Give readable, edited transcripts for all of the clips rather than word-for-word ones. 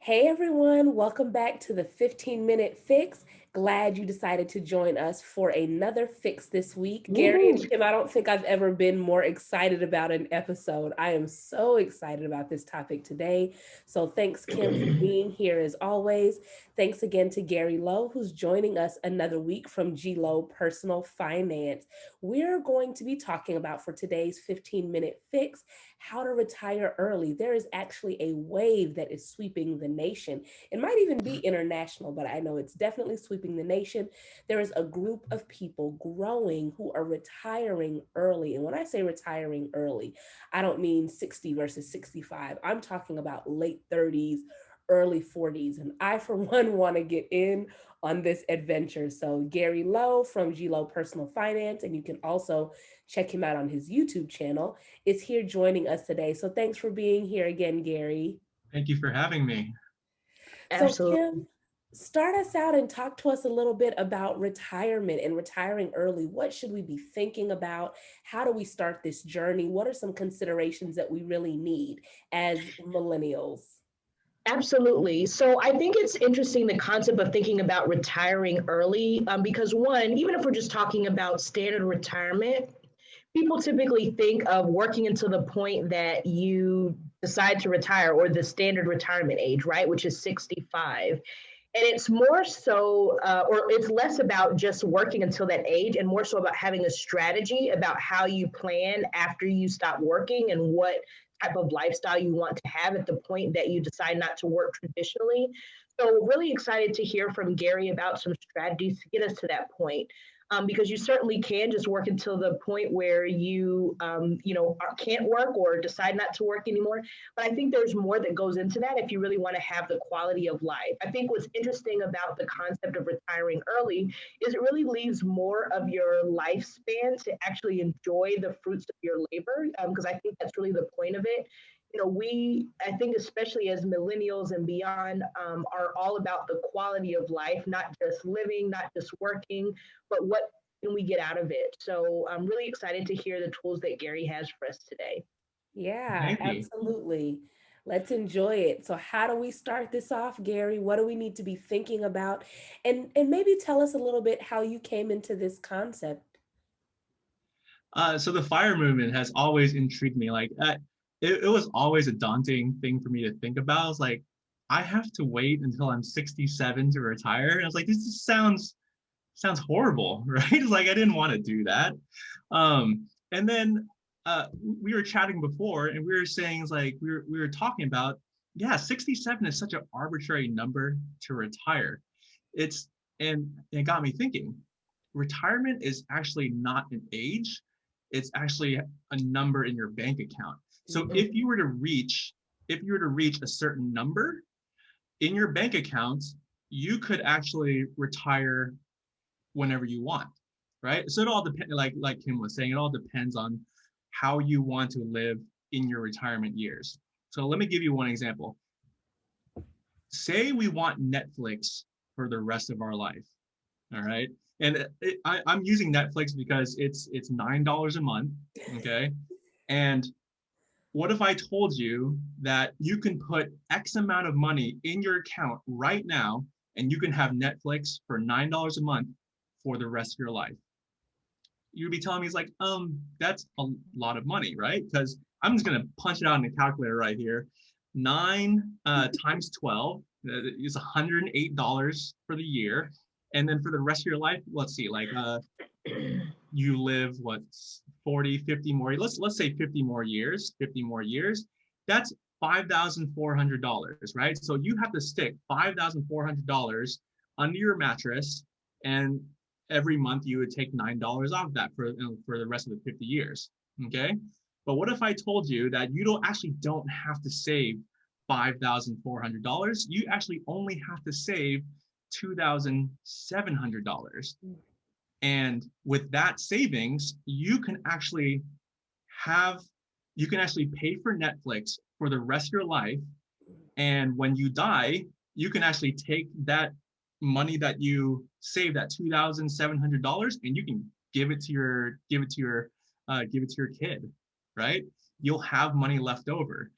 Hey everyone, welcome back to the 15-minute fix. Glad you decided to join us for another fix this week. Gary Woohoo! and Kim, I don't think I've ever been more excited about an episode. I am so excited about this topic today. So thanks, Kim, for being here as always. Thanks again to Gary Lowe, who's joining us another week from G Lowe Personal Finance. We're going to be talking about for today's 15-minute fix how to retire early. There is actually a wave that is sweeping the nation. It might even be international, but I know it's definitely sweeping the nation. There is a group of people growing who are retiring early. And when I say retiring early, I don't mean 60 versus 65. I'm talking about late 30s, early 40s. And I, for one, want to get in on this adventure. So, Gary Lowe from G Lowe Personal Finance, and you can also check him out on his YouTube channel, is here joining us today. So, thanks for being here again, Gary. Thank you for having me. So, Absolutely. Kim, start us out and talk to us a little bit about retirement and retiring early. What should we be thinking about? How do we start this journey? What are some considerations that we really need as millennials? Absolutely. So I think it's interesting the concept of thinking about retiring early because, one, even if we're just talking about standard retirement, people typically think of working until the point that you decide to retire or the standard retirement age, right, which is 65. And it's more so, or it's less about just working until that age and more so about having a strategy about how you plan after you stop working and what type of lifestyle you want to have at the point that you decide not to work traditionally. So, really excited to hear from Gary about some strategies to get us to that point. Because you certainly can just work until the point where you can't work or decide not to work anymore. But I think there's more that goes into that if you really want to have the quality of life. I think what's interesting about the concept of retiring early is it really leaves more of your lifespan to actually enjoy the fruits of your labor, because I think that's really the point of it. I think, especially as millennials and beyond, are all about the quality of life, not just living, not just working, but what can we get out of it. So I'm really excited to hear the tools that Gary has for us today. Yeah, Thank you. absolutely. Let's enjoy it. So how do we start this off, Gary? What do we need to be thinking about? And maybe tell us a little bit how you came into this concept. So the fire movement has always intrigued me. It was always a daunting thing for me to think about. It's like, I have to wait until I'm 67 to retire. And I was like, this just sounds horrible, right? It's like I didn't want to do that. And then we were chatting before, and we were saying it's like we were talking about, yeah, 67 is such an arbitrary number to retire. It's and it got me thinking. Retirement is actually not an age; it's actually a number in your bank account. So Mhm. if you were to reach a certain number in your bank account, you could actually retire whenever you want, right? So it all depends, like Kim was saying, it all depends on how you want to live in your retirement years. So let me give you one example. Say we want Netflix for the rest of our life, all right? And I'm using Netflix because it's $9 a month, okay? And what if I told you that you can put X amount of money in your account right now and you can have Netflix for $9 a month for the rest of your life? You'd be telling me it's like, that's a lot of money, right? Because I'm just gonna punch it out in the calculator right here. Nine times 12 is $108 for the year. And then for the rest of your life, let's see, you live what 40, 50 more, let's say 50 more years. That's $5,400, right? So you have to stick $5,400 under your mattress, and every month you would take $9 off that for the rest of the 50 years. Okay. But what if I told you that you don't have to save $5,400? You actually only have to save $2,700. And with that savings, have you can actually pay for Netflix for the rest of your life. And when you die, you can actually take that money that you save, that $2,700, and you can give it to your kid, right? You'll have money left over.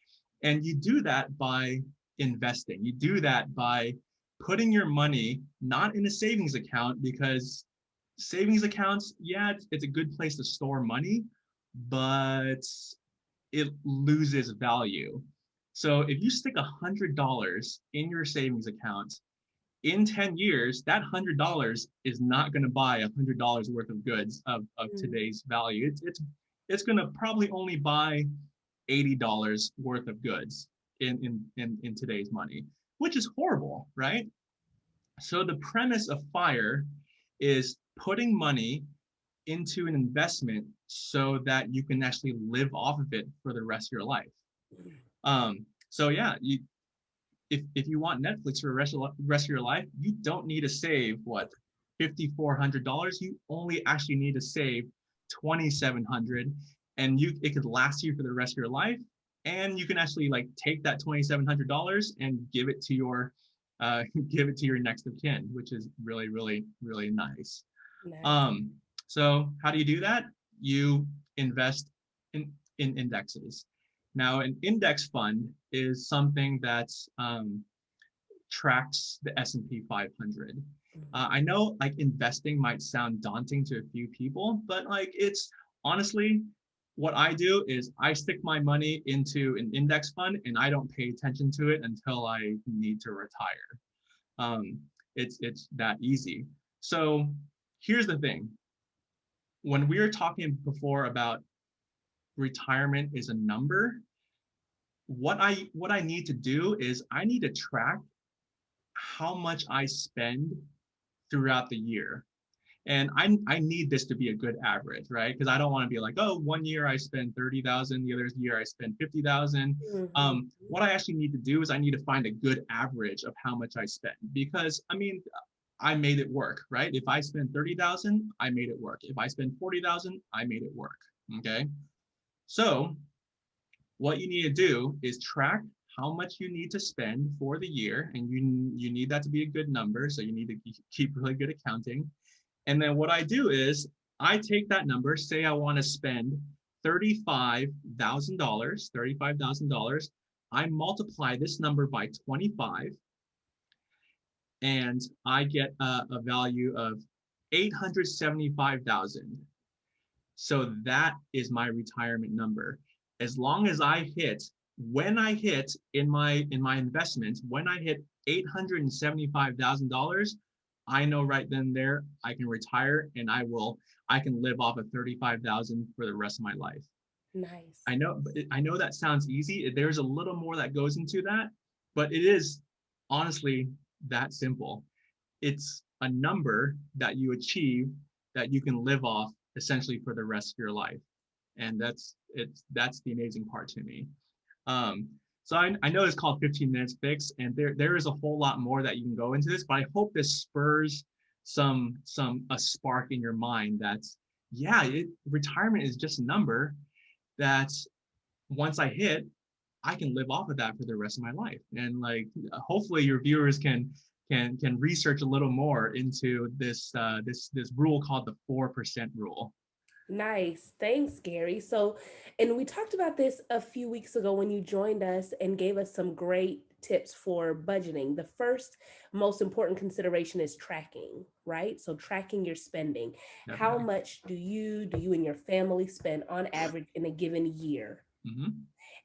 And you do that by investing. You do that by putting your money not in a savings account, because savings accounts, yeah, it's a good place to store money, but it loses value. So if you stick $100 in your savings account, in 10 years, that $100 is not going to buy $100 worth of goods of today's value. It's going to probably only buy $80 worth of goods in today's money, which is horrible, right? So the premise of FIRE is putting money into an investment so that you can actually live off of it for the rest of your life. So yeah, if you want Netflix for the rest of your life, you don't need to save what, $5,400. You only actually need to save $2,700, and it could last you for the rest of your life. And you can actually like take that $2,700 and give it to your next of kin, which is really, really, really nice. Nice. So how do you do that? You invest in indexes. Now, an index fund is something that tracks the S&P 500. I know like investing might sound daunting to a few people, but like it's honestly, what I do is I stick my money into an index fund and I don't pay attention to it until I need to retire. It's that easy. So here's the thing. When we were talking before about retirement is a number, what I need to do is I need to track how much I spend throughout the year. And I need this to be a good average, right? Because I don't want to be like, oh, one year I spend 30,000, the other year I spend 50,000. What I actually need to do is I need to find a good average of how much I spend, because I mean, I made it work, right? If I spend 30,000, I made it work. If I spend 40,000, I made it work. Okay. So what you need to do is track how much you need to spend for the year, and you need that to be a good number. So you need to keep really good accounting. And then what I do is I take that number, say I want to spend $35,000. I multiply this number by 25, and I get a value of 875,000. So that is my retirement number. As long as when I hit in my investments, when I hit $875,000, I know right then and there I can retire, and I can live off of 35,000 for the rest of my life. Nice. I know that sounds easy. There's a little more that goes into that, but it is honestly that simple. It's a number that you achieve that you can live off essentially for the rest of your life. And that's the amazing part to me. So I know it's called 15 Minutes Fix, and there is a whole lot more that you can go into this, but I hope this spurs a spark in your mind that, yeah, retirement is just a number that once I hit, I can live off of that for the rest of my life. And like, hopefully your viewers can research a little more into this rule called the 4% rule. Nice. Thanks, Gary. So, and we talked about this a few weeks ago when you joined us and gave us some great tips for budgeting. The first most important consideration is tracking, right? So tracking your spending. Definitely. How much do you and your family spend on average in a given year?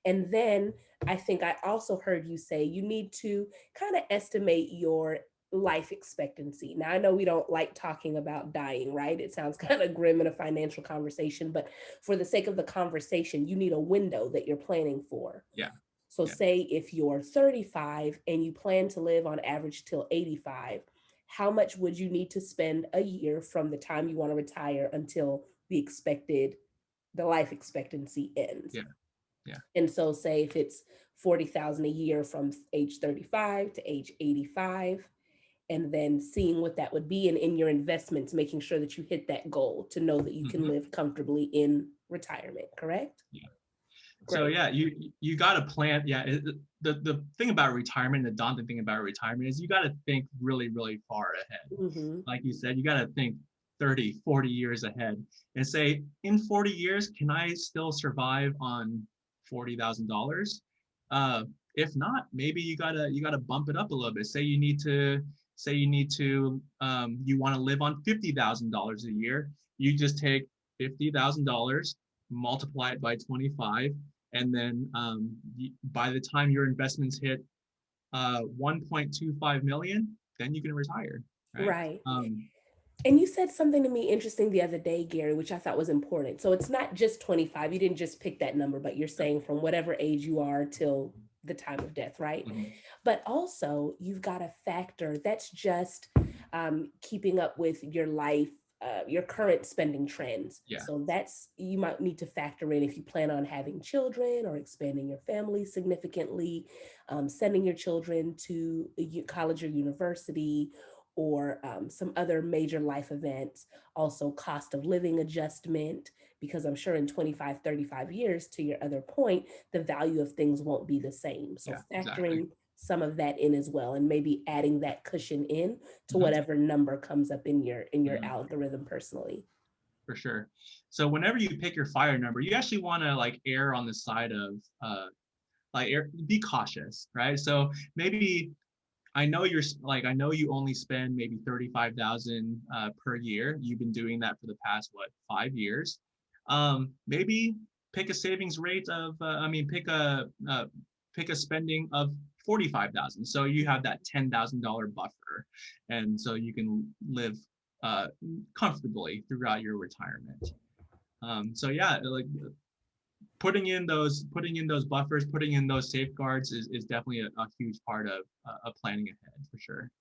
And then I think I also heard you say you need to kind of estimate your life expectancy. Now, I know we don't like talking about dying, right? It sounds kind of grim in a financial conversation, but for the sake of the conversation, you need a window that you're planning for. Yeah. So say if you're 35 and you plan to live on average till 85, how much would you need to spend a year from the time you want to retire until the life expectancy ends? Yeah. And so say if it's 40,000 a year from age 35 to age 85, and then seeing what that would be, and in your investments, making sure that you hit that goal to know that you can live comfortably in retirement, correct? Yeah. Great. So yeah, you got to plan. Yeah. The thing about retirement, the daunting thing about retirement is you got to think really, really far ahead. Like you said, you got to think 30, 40 years ahead and say, in 40 years, can I still survive on $40,000? If not, maybe you gotta bump it up a little bit. Say you want to live on $50,000 a year. You just take $50,000, multiply it by 25, and then by the time your investments hit 1.25 million, then you can retire, right? Right. And you said something to me interesting the other day, Gary, which I thought was important. So it's not just 25. You didn't just pick that number, but you're saying from whatever age you are till the time of death, right? Mhm. But also, you've got a factor that's just keeping up with your life, your current spending trends. Yeah. So that's, you might need to factor in if you plan on having children or expanding your family significantly, sending your children to a college or university, or some other major life events. Also, cost of living adjustment, because I'm sure in 25, 35 years, to your other point, the value of things won't be the same. So Yeah, exactly. factoring some of that in as well, and maybe adding that cushion in to Mhm. whatever number comes up in your Mhm. algorithm personally. For sure. So whenever you pick your fire number, you actually want to like err on the side of be cautious, right? So maybe I know you only spend maybe 35,000 per year. You've been doing that for the past what, 5 years? Maybe pick a savings rate of pick a spending of 45,000. So you have that $10,000 buffer, and so you can live uh, comfortably throughout your retirement. So yeah, like putting in those buffers, putting in those safeguards is definitely a huge part of planning ahead for sure.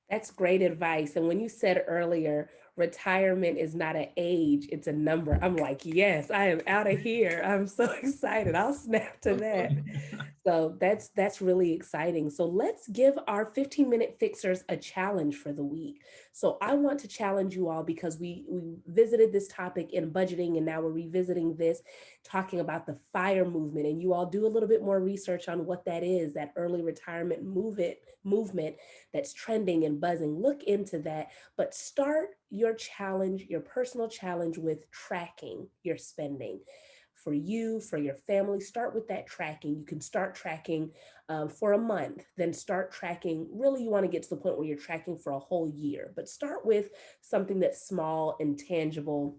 That's great advice. And when you said earlier, retirement is not an age, it's a number, I'm like, yes, I am out of here. I'm so excited. I'll snap to that. So that's really exciting. So let's give our 15-minute fixers a challenge for the week. So I want to challenge you all, because we visited this topic in budgeting, and now we're revisiting this, talking about the FIRE movement. And you all do a little bit more research on what that is, that early retirement movement that's trending and buzzing. Look into that, but start your challenge, your personal challenge, with tracking your spending. For you, for your family, start with that tracking. You can start tracking for a month, then start tracking. Really, you want to get to the point where you're tracking for a whole year, but start with something that's small and tangible.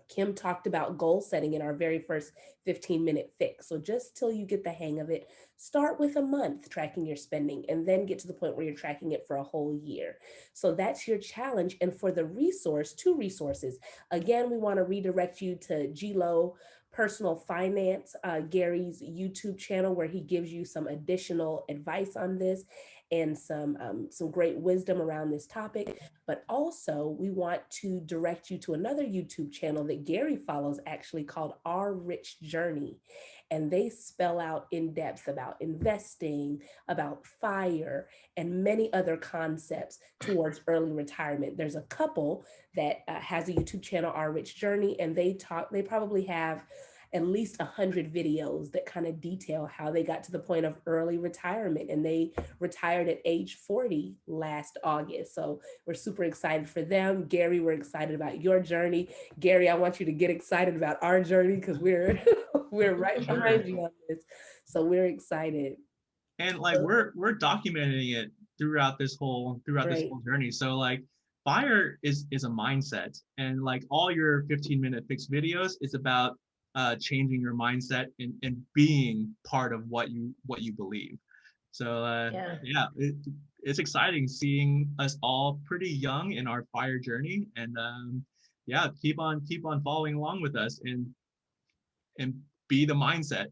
Kim talked about goal setting in our very first 15-minute fix. So just till you get the hang of it, start with a month tracking your spending, and then get to the point where you're tracking it for a whole year. So that's your challenge. And for the resource, two resources. Again, we want to redirect you to GLO Personal Finance, Gary's YouTube channel, where he gives you some additional advice on this and some great wisdom around this topic. But also, we want to direct you to another YouTube channel that Gary follows, actually, called Our Rich Journey. And they spell out in depth about investing, about FIRE, and many other concepts towards early retirement. There's a couple that has a YouTube channel, Our Rich Journey, and they probably have at least 100 videos that kind of detail how they got to the point of early retirement, and they retired at age 40 last August. So we're super excited for them. Gary, we're excited about your journey. Gary, I want you to get excited about our journey, because we're we're right Sure. behind you on this. So we're excited. And like we're documenting it throughout this whole Great. journey. So like fire is a mindset, and like all your 15-minute fix videos is about changing your mindset and being part of what you believe. So Yeah. yeah, it's exciting seeing us all pretty young in our fire journey, and yeah, keep on following along with us and be the mindset.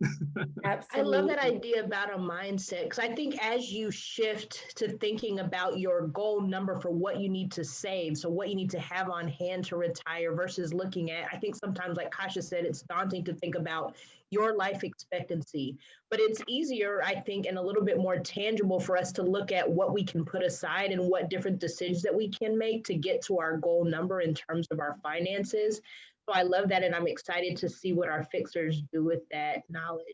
I love that Absolutely. idea about a mindset, because I think as you shift to thinking about your goal number for what you need to save, so what you need to have on hand to retire versus looking at, I think sometimes, like Kasha said, it's daunting to think about your life expectancy, but it's easier, I think, and a little bit more tangible for us to look at what we can put aside and what different decisions that we can make to get to our goal number in terms of our finances. So I love that, and I'm excited to see what our fixers do with that knowledge.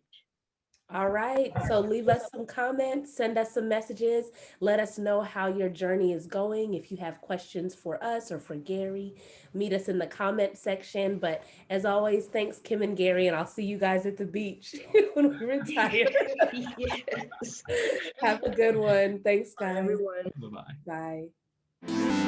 All right. So leave us some comments, send us some messages. Let us know how your journey is going. If you have questions for us or for Gary, meet us in the comment section. But as always, thanks, Kim and Gary, and I'll see you guys at the beach when we retire. Yes. Have a good one. Thanks, Bye, guys. everyone. Bye-bye. Bye.